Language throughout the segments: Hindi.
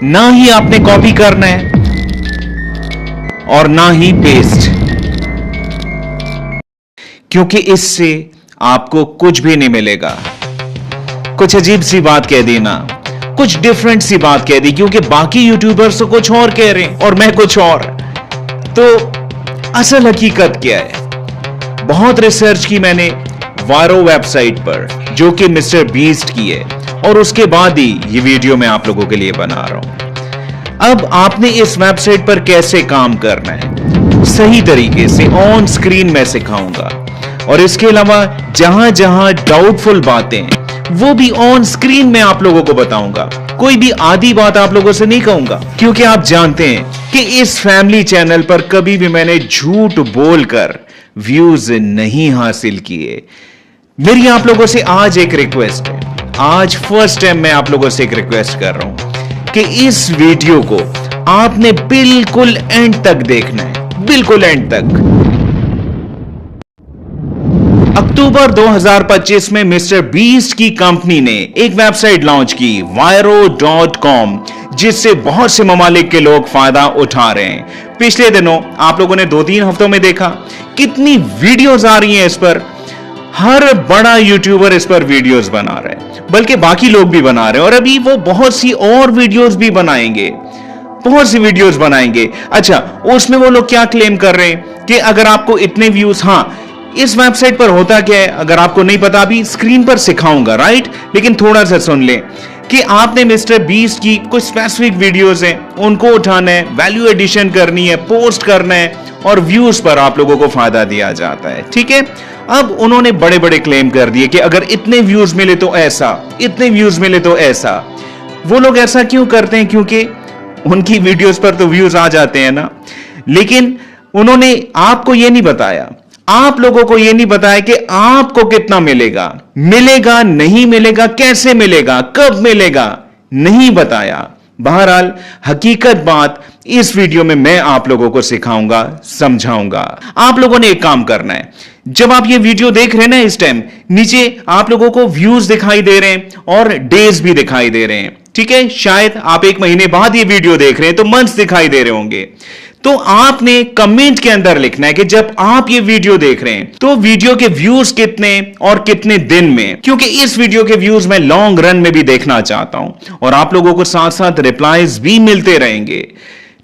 ना ही आपने कॉपी करना है और ना ही पेस्ट, क्योंकि इससे आपको कुछ भी नहीं मिलेगा। कुछ अजीब सी बात कह दी ना, कुछ डिफरेंट सी बात कह दी, क्योंकि बाकी यूट्यूबर्स तो कुछ और कह रहे हैं और मैं कुछ और। तो असल हकीकत क्या है? बहुत रिसर्च की मैंने वायरो वेबसाइट पर, जो कि मिस्टर बीस्ट की है, और उसके बाद ही ये वीडियो मैं आप लोगों के लिए बना रहा हूं। अब आपने इस वेबसाइट पर कैसे काम करना है सही तरीके से ऑन स्क्रीन मैं सिखाऊंगा, और इसके अलावा जहां जहां डाउटफुल बातें हैं वो भी ऑन स्क्रीन में आप लोगों को बताऊंगा। कोई भी आधी बात आप लोगों से नहीं कहूंगा, क्योंकि आप जानते हैं कि इस फैमिली चैनल पर कभी भी मैंने झूठ बोलकर व्यूज नहीं हासिल किए। मेरी आप लोगों से आज एक रिक्वेस्ट है, आज फर्स्ट टाइम मैं आप लोगों से एक रिक्वेस्ट कर रहा हूं कि इस वीडियो को आपने बिल्कुल एंड तक देखना है, बिल्कुल एंड तक। अक्टूबर 2025 में मिस्टर बीस्ट की कंपनी ने एक वेबसाइट लॉन्च की Vyro.com, जिससे बहुत से ममालिक के लोग फायदा उठा रहे हैं। पिछले दिनों आप लोगों ने 2-3 हफ्तों में देखा कितनी वीडियोस आ रही हैं इस पर। हर बड़ा यूट्यूबर इस पर वीडियोस बना रहा है, बल्कि बाकी लोग भी बना रहे हैं, और अभी वो बहुत सी और वीडियोस भी बनाएंगे, बहुत सी वीडियोस बनाएंगे। अच्छा, उसमें वो लोग क्या क्लेम कर रहे हैं कि अगर आपको इतने व्यूज, हाँ, इस वेबसाइट पर होता क्या है, अगर आपको नहीं पता अभी स्क्रीन पर सिखाऊंगा, राइट, लेकिन थोड़ा सा सुन लें कि आपने मिस्टर बीस्ट की कुछ स्पेसिफिक वीडियोस हैं, उनको उठाना है, वैल्यू एडिशन करनी है, पोस्ट करना है, और व्यूज पर आप लोगों को फायदा दिया जाता है। ठीक है, अब उन्होंने बड़े बड़े क्लेम कर दिए कि अगर इतने व्यूज मिले तो ऐसा, इतने व्यूज मिले तो ऐसा। वो लोग ऐसा क्यों करते हैं? क्योंकि उनकी वीडियोस पर तो व्यूज आ जाते हैं ना। लेकिन उन्होंने आपको यह नहीं बताया, आप लोगों को यह नहीं बताया कि आपको कितना मिलेगा, मिलेगा नहीं मिलेगा, कैसे मिलेगा, कब मिलेगा, नहीं बताया। बहरहाल हकीकत बात इस वीडियो में मैं आप लोगों को सिखाऊंगा, समझाऊंगा। आप लोगों ने एक काम करना है, जब आप ये वीडियो देख रहे हैं ना, इस टाइम नीचे आप लोगों को व्यूज दिखाई दे रहे हैं और डेज भी दिखाई दे रहे हैं। ठीक है, शायद आप 1 महीने बाद ये वीडियो देख रहे हैं तो मंथ्स दिखाई दे रहे होंगे। तो आपने कमेंट के अंदर लिखना है कि जब आप ये वीडियो देख रहे हैं तो वीडियो के व्यूज कितने और कितने दिन में, क्योंकि इस वीडियो के व्यूज मैं लॉन्ग रन में भी देखना चाहता हूं और आप लोगों को साथ साथ रिप्लाईज भी मिलते रहेंगे।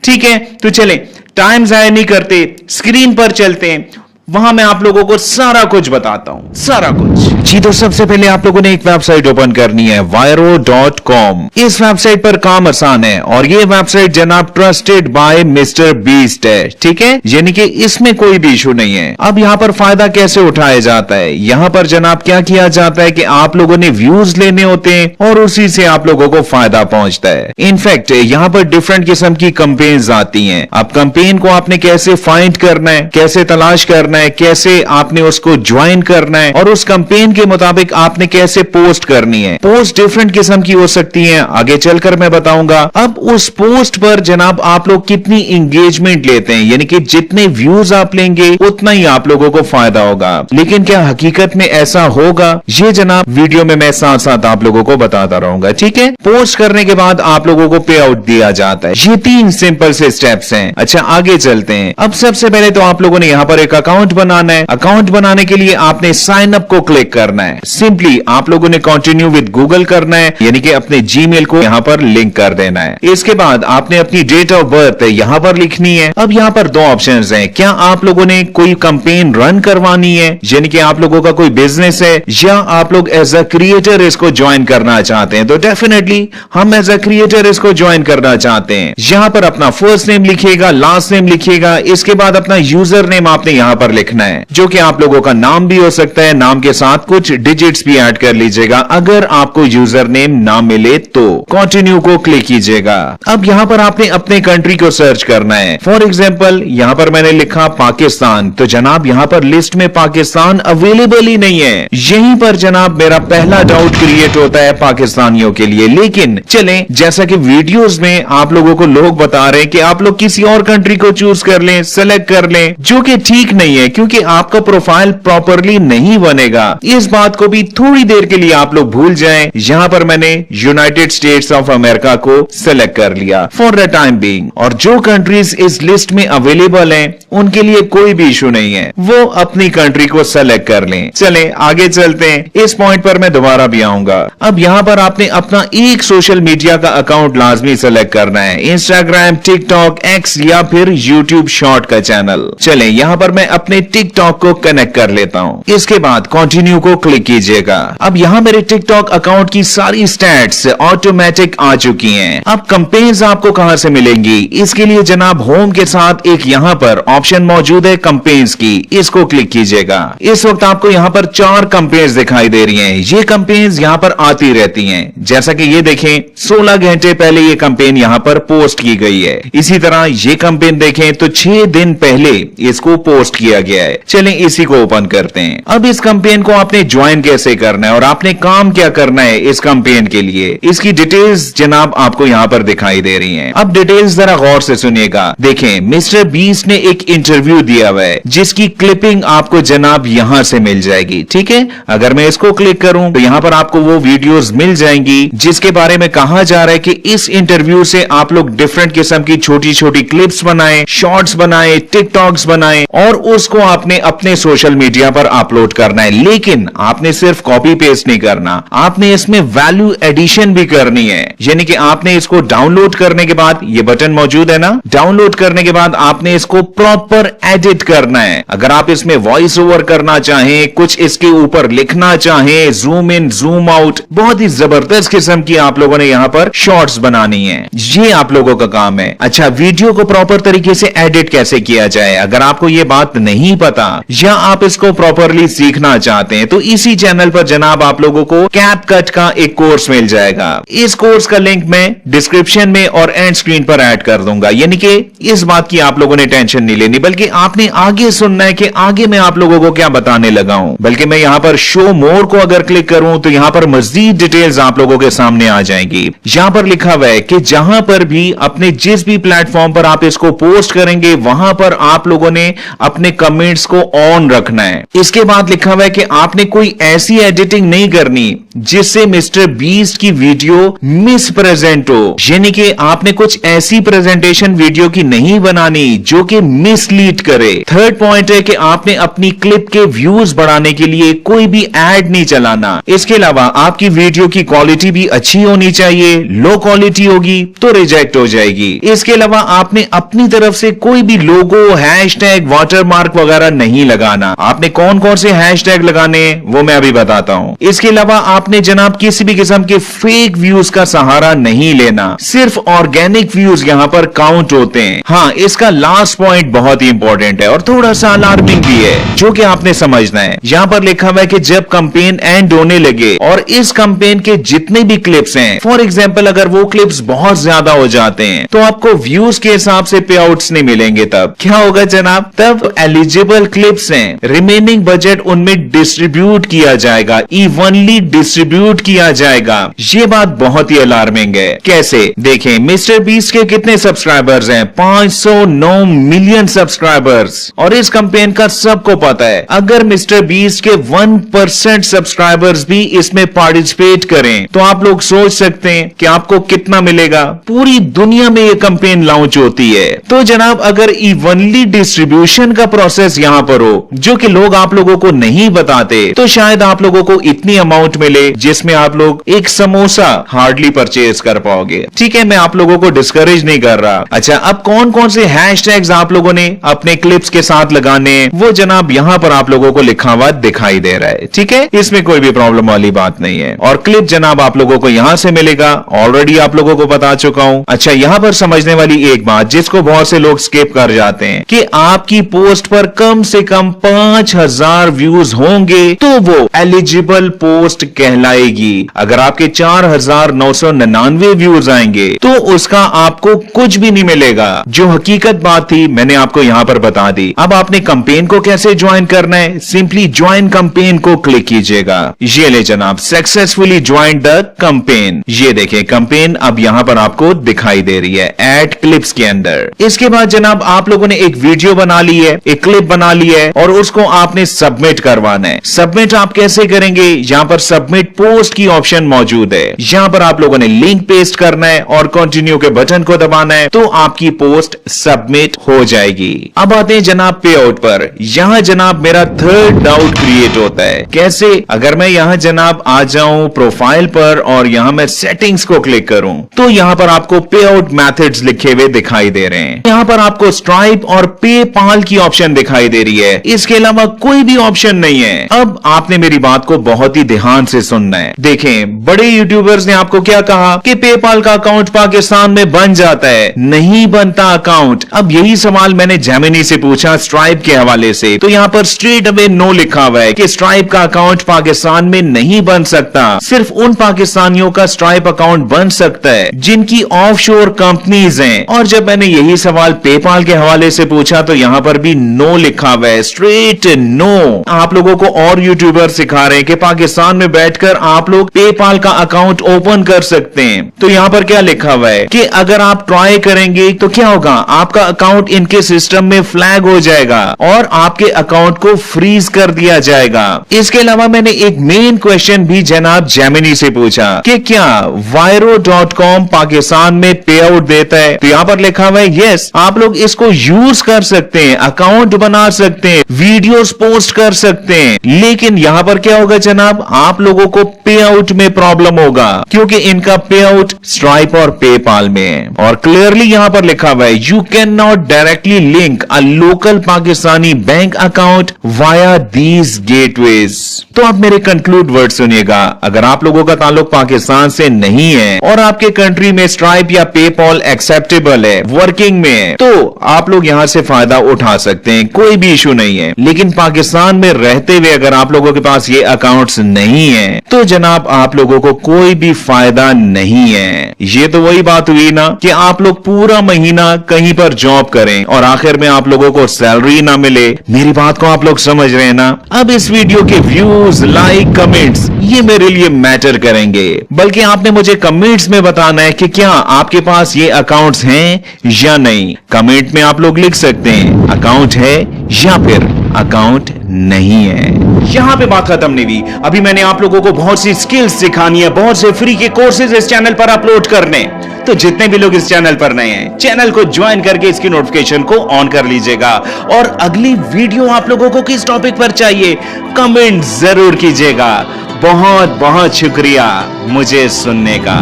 ठीक है, तो चलें टाइम जाया नहीं करते, स्क्रीन पर चलते हैं, वहां मैं आप लोगों को सारा कुछ बताता हूं, सारा कुछ। जी, तो सबसे पहले आप लोगों ने एक वेबसाइट ओपन करनी है Vyro.com। इस वेबसाइट पर काम आसान है और ये वेबसाइट जनाब ट्रस्टेड बाय मिस्टर बीस्ट है। ठीक है, यानी कि इसमें कोई भी इशू नहीं है। अब यहां पर फायदा कैसे उठाया जाता है? यहां पर जनाब क्या किया जाता है कि आप लोगों ने व्यूज लेने होते हैं और उसी से आप लोगों को फायदा पहुंचता है। इनफैक्ट यहां पर डिफरेंट किस्म की कंपेन्स आती हैं। अब कंपेन को आपने कैसे फाइंड करना है, कैसे तलाश करना है, कैसे आपने उसको ज्वाइन करना है, और उस कंपेन के मुताबिक आपने कैसे पोस्ट करनी है। पोस्ट डिफरेंट किस्म की हो सकती हैं, आगे चलकर मैं बताऊंगा। अब उस पोस्ट पर जनाब आप लोग कितनी इंगेजमेंट लेते हैं, यानी कि जितने व्यूज आप लेंगे उतना ही आप लोगों को फायदा होगा। लेकिन क्या हकीकत में ऐसा होगा? ये जनाब वीडियो में मैं साथ साथ आप लोगों को बताता रहूंगा। ठीक है, पोस्ट करने के बाद आप लोगों को पे आउट दिया जाता है। ये 3 सिंपल से स्टेप्स हैं। अच्छा, आगे चलते हैं। अब सबसे पहले तो आप लोगों ने यहां पर एक अकाउंट बनाना है। अकाउंट बनाने के लिए आपने साइन अप को क्लिक करना है। सिंपली आप लोगों ने कंटिन्यू विद गूगल करना है, यानी कि अपने जीमेल को यहां पर लिंक कर देना है। इसके बाद आपने अपनी डेट ऑफ बर्थ यहां पर लिखनी है। अब यहां पर 2 ऑप्शंस हैं। क्या आप लोगों ने कोई कैंपेन रन करवानी है, यानी कि आप लोगों का कोई बिजनेस है, या आप लोग एज अ क्रिएटर इसको ज्वाइन करना चाहते हैं? तो डेफिनेटली हम एज अ क्रिएटर इसको ज्वाइन करना चाहते हैं। यहां पर अपना फर्स्ट नेम लिखिएगा, लास्ट नेम लिखिएगा, इसके बाद अपना यूजर नेम आपने यहां पर लिखना है, जो कि आप लोगों का नाम भी हो सकता है। नाम के साथ कुछ डिजिट्स भी ऐड कर लीजिएगा। अगर आपको यूजर नेम ना मिले तो कंटिन्यू को क्लिक कीजिएगा। अब यहां पर आपने अपने कंट्री को सर्च करना है। फॉर एग्जांपल यहां पर मैंने लिखा पाकिस्तान, तो जनाब यहां पर लिस्ट में पाकिस्तान अवेलेबल ही नहीं है। यहीं पर जनाब मेरा पहला डाउट क्रिएट होता है पाकिस्तानियों के लिए। लेकिन चलें, जैसा कि वीडियोस में आप लोगों को लोग बता रहे हैं कि आप लोग किसी और कंट्री को चूज कर लें, सेलेक्ट कर लें, जो कि ठीक नहीं है, क्योंकि आपका प्रोफाइल प्रॉपरली नहीं बनेगा। इस बात को भी थोड़ी देर के लिए आप लोग भूल जाएं। यहां पर मैंने यूनाइटेड स्टेट्स ऑफ अमेरिका को सेलेक्ट कर लिया फॉर द टाइम बीइंग, और जो कंट्रीज इस लिस्ट में अवेलेबल हैं उनके लिए कोई भी इशू नहीं है, वो अपनी कंट्री को सेलेक्ट कर लें। चलें आगे चलते हैं, इस पॉइंट पर मैं दोबारा भी आऊंगा। अब यहां पर आपने अपना एक सोशल मीडिया का अकाउंट लाजमी सेलेक्ट करना है, इंस्टाग्राम, टिकटॉक, एक्स या फिर यूट्यूब शॉर्ट का चैनल। चलें यहां पर मैं अपने टिकटॉक को कनेक्ट कर लेता हूं। इसके बाद कंटिन्यू को क्लिक कीजिएगा। अब यहां मेरे टिकटॉक अकाउंट की सारी स्टैट्स ऑटोमेटिक आ चुकी हैं। अब कंपेन्स आपको कहां से मिलेंगी? इसके लिए जनाब होम के साथ एक यहां पर ऑप्शन मौजूद है कंपेन्स की, इसको क्लिक कीजिएगा। इस वक्त आपको यहां पर 4 कंपेन्स दिखाई दे रही हैं। ये कंपेन्स यहां पर आती रहती हैं, जैसा कि ये देखें 16 घंटे पहले ये कंपेन यहां पर पोस्ट की गई है। इसी तरह ये कंपेन देखें तो 6 दिन पहले इसको पोस्ट किया गया है। चलें इसी को ओपन करते हैं। अब इस कंपेन को आपने ज्वाइन कैसे करना है और आपने काम क्या करना है इस कंपेन के लिए, इसकी डिटेल्स जनाब आपको यहां पर दिखाई दे रही हैं। अब डिटेल्स जरा गौर से सुनिएगा। देखें मिस्टर बीस्ट ने एक इंटरव्यू दिया हुआ है जिसकी क्लिपिंग आपको जनाब यहां से मिल जाएगी। ठीक है, अगर मैं इसको क्लिक करूं तो यहां पर आपको वो वीडियोस मिल जाएंगी जिसके बारे में कहा जा रहा है कि इस इंटरव्यू से आप लोग डिफरेंट किस्म की छोटी छोटी क्लिप्स बनाएं, शॉर्ट्स बनाएं, टिकटॉक्स बनाएं और उसको आपने अपने सोशल मीडिया पर अपलोड करना है। लेकिन आपने सिर्फ कॉपी पेस्ट नहीं करना, आपने इसमें वैल्यू एडिशन भी करनी है। यानी कि आपने इसको डाउनलोड करने के बाद, ये बटन मौजूद है ना, डाउनलोड करने के बाद आपने इसको प्रॉपर एडिट करना है। अगर आप इसमें वॉइस ओवर करना चाहें, कुछ इसके ऊपर लिखना चाहें, जूम इन जूम आउट, बहुत ही जबरदस्त किस्म की आप लोगों ने यहां पर शॉर्ट्स बनानी है। ये आप लोगों का काम है। अच्छा, वीडियो को प्रॉपर तरीके से एडिट कैसे किया जाए, अगर आपको ये बात नहीं पता या आप इसको प्रॉपरली सीखना चाहते हैं तो इसी चैनल पर जनाब आप लोगों को कैपकट का एक कोर्स मिल जाएगा। इस कोर्स का लिंक मैं डिस्क्रिप्शन में और एंड स्क्रीन पर ऐड कर दूंगा। यानी कि इस बात की आप लोगों ने टेंशन नहीं लेनी, बल्कि आपने आगे सुनना है कि आगे मैं आप लोगों को क्या बताने लगा हूं। बल्कि मैं यहां पर शो मोर को अगर क्लिक करूं तो यहां पर मजीद डिटेल्स आप लोगों के सामने आ जाएंगी। यहां पर लिखा हुआ है कि जहां पर भी अपने जिस भी प्लेटफॉर्म पर आप इसको पोस्ट करेंगे वहां पर आप लोगों ने अपने कमेंट्स को ऑन रखना है। इसके बाद लिखा हुआ है कि आपने कोई ऐसी एडिटिंग नहीं करनी जिससे मिस्टर बीस्ट की वीडियो मिस प्रेजेंट हो। यानी कि आपने कुछ ऐसी प्रेजेंटेशन वीडियो की नहीं बनानी जो कि मिसलीड करे। थर्ड पॉइंट है कि आपने अपनी क्लिप के व्यूज बढ़ाने के लिए कोई भी एड नहीं चलाना। इसके अलावा आपकी वीडियो की क्वालिटी भी अच्छी होनी चाहिए, लो क्वालिटी होगी तो रिजेक्ट हो जाएगी। इसके अलावा आपने अपनी तरफ से कोई भी लोगो, हैशटैग, वाटरमार्क वगैरह नहीं लगाना। आपने कौन कौन से हैशटैग लगाने वो मैं अभी बताता हूं। इसके अलावा आपने जनाब किसी भी किस्म के फेक व्यूज का सहारा नहीं लेना, सिर्फ ऑर्गेनिक व्यूज यहां पर काउंट होते हैं। हाँ, इसका लास्ट पॉइंट बहुत ही इंपॉर्टेंट है और थोड़ा सा अलार्मिंग भी है जो कि आपने समझना है। यहां पर लिखा हुआ है कि जब कंपेन एंड होने लगे और इस कंपेन के जितने भी क्लिप्स हैं, फॉर एग्जांपल अगर वो क्लिप्स बहुत ज्यादा हो जाते हैं तो आपको व्यूज के हिसाब से पे आउट्स नहीं मिलेंगे। तब क्या होगा जनाब, तब एलिजिबल क्लिप्स हैं, रिमेनिंग बजट उनमें डिस्ट्रीब्यूट किया जाएगा, इवनली डिस्ट्रीब्यूट किया जाएगा। ये बात बहुत ही अलार्मिंग है। कैसे? देखें मिस्टर बीस्ट के कितने सब्सक्राइबर्स हैं, 509 मिलियन सब्सक्राइबर्स, और इस कंपेन का सबको पता है अगर मिस्टर बीस्ट के 1% सब्सक्राइबर्स भी इसमें पार्टिसिपेट करें तो आप लोग सोच सकते हैं कि आपको कितना मिलेगा। पूरी दुनिया में ये कंपेन लॉन्च होती है। तो जनाब अगर इवनली डिस्ट्रीब्यूशन का प्रोसेस यहां पर हो जो कि लोग आप लोगों को नहीं बताते तो शायद आप लोगों को इतनी अमाउंट मिले जिसमें आप लोग एक समोसा हार्डली परचेज कर पाओगे। ठीक है, मैं आप लोगों को डिस्करेज नहीं कर रहा। अच्छा, अब कौन कौन से हैशटैग्स आप लोगों ने अपने क्लिप्स के साथ लगाने वो जनाब यहां पर आप लोगों को लिखा हुआ दिखाई दे रहा है। ठीक है, इसमें कोई भी प्रॉब्लम वाली बात नहीं है। और क्लिप जनाब आप लोगों को यहां से मिलेगा, ऑलरेडी आप लोगों को बता चुका हूं। अच्छा, यहां पर समझने वाली एक बात जिसको बहुत से लोग स्किप कर जाते हैं कि आपकी पोस्ट पर कम से कम 5000 व्यूज होंगे तो वो एलिजिबल पोस्ट कहलाएगी। अगर आपके 4999 व्यूज आएंगे तो उसका आपको कुछ भी नहीं मिलेगा। जो हकीकत बात थी मैंने आपको यहां पर बता दी। अब आपने कंपेन को कैसे ज्वाइन करना है, सिंपली ज्वाइन कंपेन को क्लिक कीजिएगा। ये ले जनाब, सक्सेसफुली ज्वाइन द कंपेन। ये देखें कंपेन अब यहां पर आपको दिखाई दे रही है ऐड क्लिप्स के अंदर। इसके बाद जनाब आप लोगों ने एक वीडियो बना ली है, एक क्लिप बना ली है और उसको आपने सबमिट करवाना है। सबमिट आप कैसे करेंगे? यहाँ पर सबमिट पोस्ट की ऑप्शन मौजूद है। यहाँ पर आप लोगों ने लिंक पेस्ट करना है और कंटिन्यू के बटन को दबाना है तो आपकी पोस्ट सबमिट हो जाएगी। अब आते हैं जनाब पे आउट पर। यहाँ जनाब मेरा थर्ड डाउट क्रिएट होता है। कैसे? अगर मैं यहाँ जनाब आ जाऊं प्रोफाइल पर और यहाँ मैं सेटिंग्स को क्लिक करूं तो यहाँ पर आपको पे आउट मेथड्स लिखे हुए दिखाई दे रहे हैं। यहाँ पर आपको स्ट्राइप और पेपाल की ऑप्शन दिखाई दे रही है। इसके अलावा कोई भी ऑप्शन नहीं है। अब आपने मेरी बात को बहुत ही ध्यान से सुनना है। देखें, बड़े यूट्यूबर्स ने आपको क्या कहा कि पेपाल का अकाउंट पाकिस्तान में बन जाता है। नहीं बनता अकाउंट। अब यही सवाल मैंने जेमिनी से पूछा स्ट्राइप के हवाले से, तो यहाँ पर स्ट्रेट अवे नो लिखा हुआ है कि स्ट्राइप का अकाउंट पाकिस्तान में नहीं बन सकता। सिर्फ उन पाकिस्तानियों का स्ट्राइप अकाउंट बन सकता है जिनकी ऑफशोर कंपनीज हैं। और जब मैंने यही सवाल पेपाल के हवाले से पूछा तो यहाँ पर भी नो लिखा हुआ है, स्ट्रेट नो। आप लोगों को और यूट्यूबर सिखा रहे हैं कि पाकिस्तान में बैठकर आप लोग पेपाल का अकाउंट ओपन कर सकते हैं। तो यहाँ पर क्या लिखा हुआ है कि अगर आप ट्राई करेंगे तो क्या होगा, आपका अकाउंट इनके सिस्टम में फ्लैग हो जाएगा और आपके अकाउंट को फ्रीज कर दिया जाएगा। इसके अलावा मैंने एक मेन क्वेश्चन भी जनाब जेमिनी से पूछा कि क्या Vyro.com पाकिस्तान में पे आउट देता है? तो यहाँ पर लिखा हुआ है यस, आप लोग इसको यूज कर सकते हैं, अकाउंट बना सकते हैं, वीडियोस पोस्ट कर सकते हैं। लेकिन यहाँ पर क्या होगा जनाब, आप लोगों को पे आउट में प्रॉब्लम होगा क्योंकि इनका पे आउट स्ट्राइप और पेपाल में है। और क्लियरली यहाँ पर लिखा हुआ है you can not directly link a local Pakistani bank account via these gateways. तो आप मेरे कंक्लूड वर्ड सुनिएगा, अगर आप लोगों का ताल्लुक पाकिस्तान से नहीं है और आपके कंट्री में स्ट्राइप या पेपाल एक्सेप्टेबल है, वर्किंग में है, तो आप लोग यहां से फायदा उठा सकते हैं, कोई भी इशू नहीं है। लेकिन पाकिस्तान में रहते हुए अगर आप लोगों के पास ये अकाउंट्स नहीं है तो जनाब आप लोगों को कोई भी फायदा नहीं है। ये तो वही बात हुई ना कि आप लोग पूरा महीना कहीं पर जॉब करें और आखिर में आप लोगों को सैलरी ना मिले। मेरी बात को आप लोग समझ रहे हैं ना? अब इस वीडियो के व्यूज, लाइक, कमेंट्स ये मेरे लिए मैटर करेंगे, बल्कि आपने मुझे कमेंट्स में बताना है कि क्या आपके पास ये अकाउंट्स हैं या नहीं। कमेंट में आप लोग लिख सकते हैं अकाउंट है या फिर अकाउंट नहीं है। यहाँ पे बात खत्म नहीं हुई। अभी मैंने आप लोगों को बहुत सी स्किल्स सिखानी है, बहुत से फ्री के कोर्सेज इस चैनल पर अपलोड करने। तो जितने भी लोग इस चैनल पर नए हैं, चैनल को ज्वाइन करके इसकी नोटिफिकेशन को ऑन कर लीजिएगा। और अगली वीडियो आप लोगों को किस टॉपिक पर चाहिए कमेंट जरूर कीजिएगा। बहुत बहुत शुक्रिया मुझे सुनने का।